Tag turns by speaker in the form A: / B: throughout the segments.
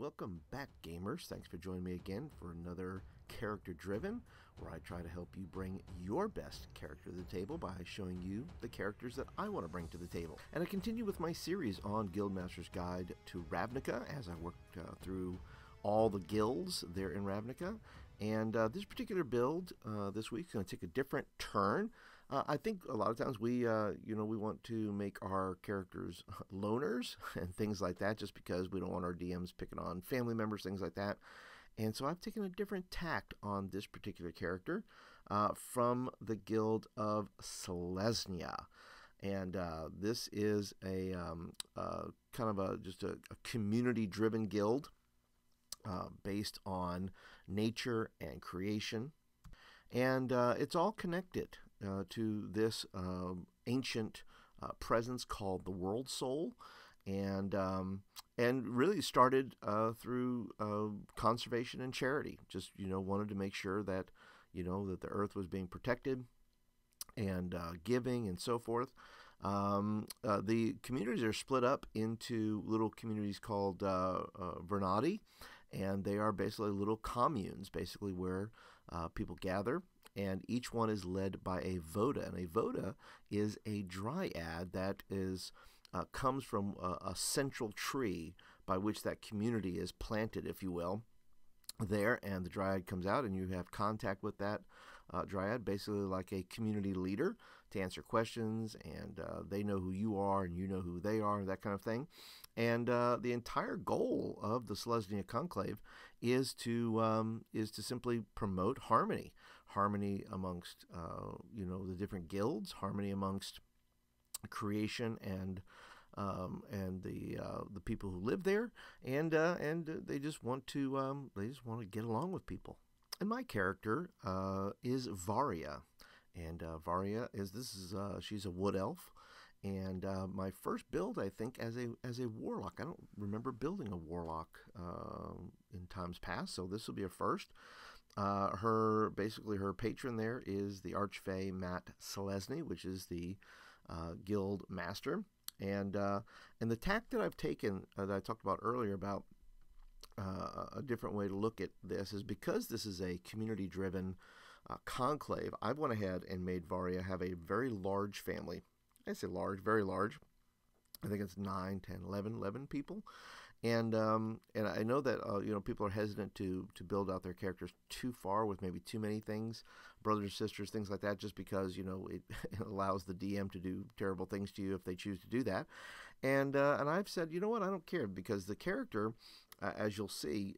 A: Welcome back, gamers. Thanks for joining me again for another Character Driven, where I try to help you bring your best character to the table by showing you the characters that I want to bring to the table. And I continue with my series on Guildmasters Guide to Ravnica as I work through all the guilds there in Ravnica. And this particular build this week is going to take a different turn. I think a lot of times we want to make our characters loners and things like that, just because we don't want our DMs picking on family members, things like that. And so I've taken a different tact on this particular character from the Guild of Selesnya. And this is a kind of just a community-driven guild based on nature and creation. And it's all connected to this ancient presence called the World Soul, and really started through conservation and charity. Just wanted to make sure that that the earth was being protected and giving and so forth. The communities are split up into little communities called Vernati, and they are basically little communes, basically where people gather, and each one is led by a voda. And a voda is a dryad that is comes from a central tree by which that community is planted, if you will, there, and the dryad comes out and you have contact with that dryad, basically like a community leader, to answer questions, and they know who you are and you know who they are, that kind of thing. And the entire goal of the Selesnya Conclave is to simply promote harmony amongst the different guilds, harmony amongst creation and the people who live there, and they just want to get along with people. And my character is Varia, and Varia she's a wood elf, and my first build, I think, as a warlock. I don't remember building a warlock in times past, so this will be a first. Her patron there is the Archfey Matt Selesny, which is the guild master. And the tack that I've taken, that I talked about earlier, about a different way to look at this, is because this is a community-driven conclave, I went ahead and made Varia have a very large family. I say large, very large. I think it's 9, 10, 11 people. And I know that people are hesitant to build out their characters too far with maybe too many things, brothers, sisters, things like that, just because it allows the DM to do terrible things to you if they choose to do that. And I've said, you know what, I don't care, because the character, as you'll see,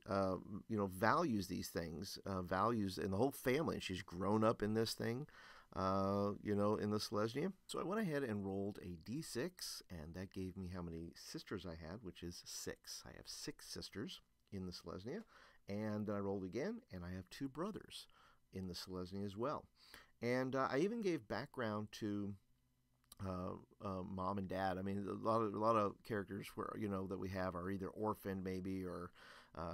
A: values these things, values in the whole family, and she's grown up in this thing, in the Selesnya. So I went ahead and rolled a d6, and that gave me how many sisters I had, which is 6. I have 6 sisters in the Selesnya, and I rolled again, and I have 2 brothers in the Selesnya as well. And I even gave background to mom and dad. I mean, a lot of characters where that we have are either orphaned maybe, or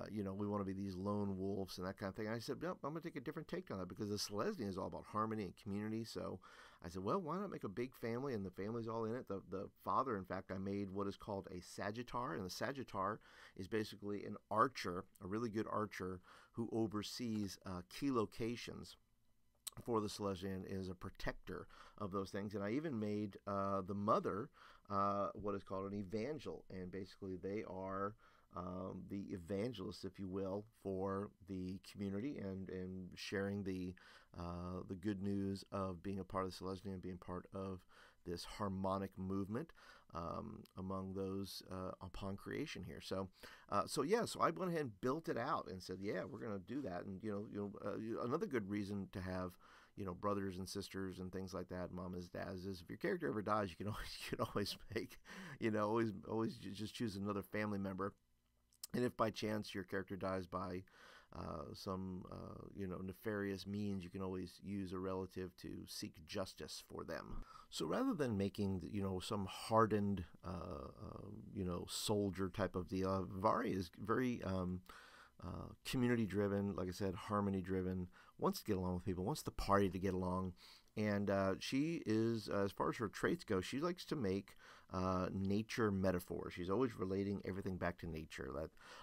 A: we want to be these lone wolves and that kind of thing. And I said, nope, I'm going to take a different take on that, because the Selesnya is all about harmony and community. So I said, well, why not make a big family, and the family's all in it. The father, in fact, I made what is called a Sagittar, and the Sagittar is basically an archer, a really good archer, who oversees key locations for the Selesnya, and is a protector of those things. And I even made the mother what is called an evangel, and basically they are the evangelists, if you will, for the community, and sharing the good news of being a part of the Selesnya and being part of this harmonic movement among those upon creation here. So I went ahead and built it out and said, yeah, we're going to do that. And another good reason to have brothers and sisters and things like that, mamas, dads, is if your character ever dies, you can always make always just choose another family member. And if by chance your character dies by some nefarious means, you can always use a relative to seek justice for them. So rather than making some hardened soldier type of deal, Varia is very community driven, like I said, harmony driven, wants to get along with people, wants the party to get along, And she is, as far as her traits go, she likes to make nature metaphors. She's always relating everything back to nature.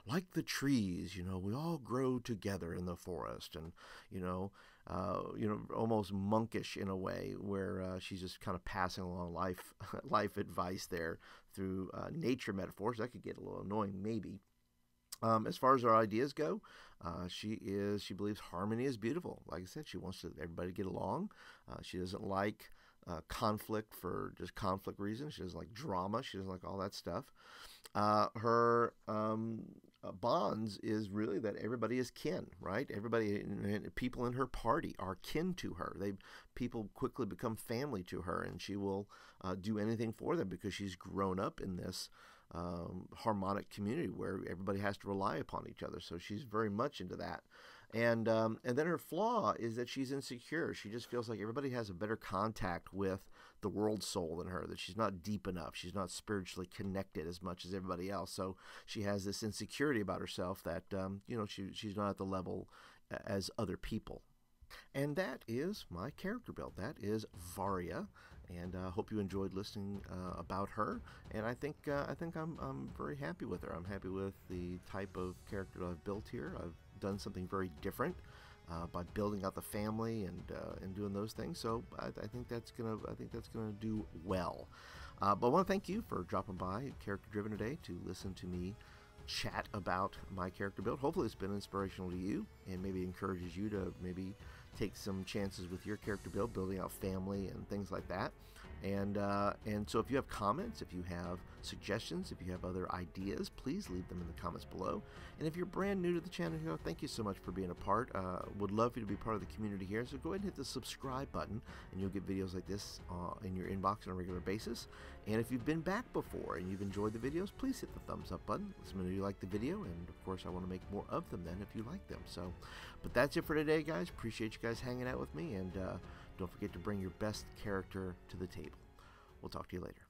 A: Like the trees, we all grow together in the forest, and almost monkish in a way, where she's just kind of passing along life advice there through nature metaphors. That could get a little annoying, maybe. As far as our ideas go, she believes harmony is beautiful. Like I said, she wants everybody to get along. She doesn't like conflict for just conflict reasons. She doesn't like drama. She doesn't like all that stuff. Her bonds is really that everybody is kin, right? People in her party are kin to her. People quickly become family to her, and she will do anything for them because she's grown up in this harmonic community where everybody has to rely upon each other. So she's very much into that. And then her flaw is that she's insecure. She just feels like everybody has a better contact with the world soul than her, that she's not deep enough. She's not spiritually connected as much as everybody else. So she has this insecurity about herself that, she's not at the level as other people. And that is my character build. That is Varia, and I hope you enjoyed listening about her. And I think I'm very happy with her. I'm happy with the type of character that I've built here. I've done something very different by building out the family and doing those things. So I think that's gonna do well. But I want to thank you for dropping by Character Driven today to listen to me chat about my character build. Hopefully it's been inspirational to you and maybe encourages you to maybe take some chances with your character build, building out family and things like that. And so if you have comments, if you have suggestions, if you have other ideas, please leave them in the comments below. And if you're brand new to the channel here, thank you so much for being a part. Would love for you to be part of the community here. So go ahead and hit the subscribe button, and you'll get videos like this in your inbox on a regular basis. And if you've been back before and you've enjoyed the videos, please hit the thumbs up button. Let me know you like the video, and of course I want to make more of them then if you like them. So, but that's it for today, guys. Appreciate you guys hanging out with me, and don't forget to bring your best character to the table. We'll talk to you later.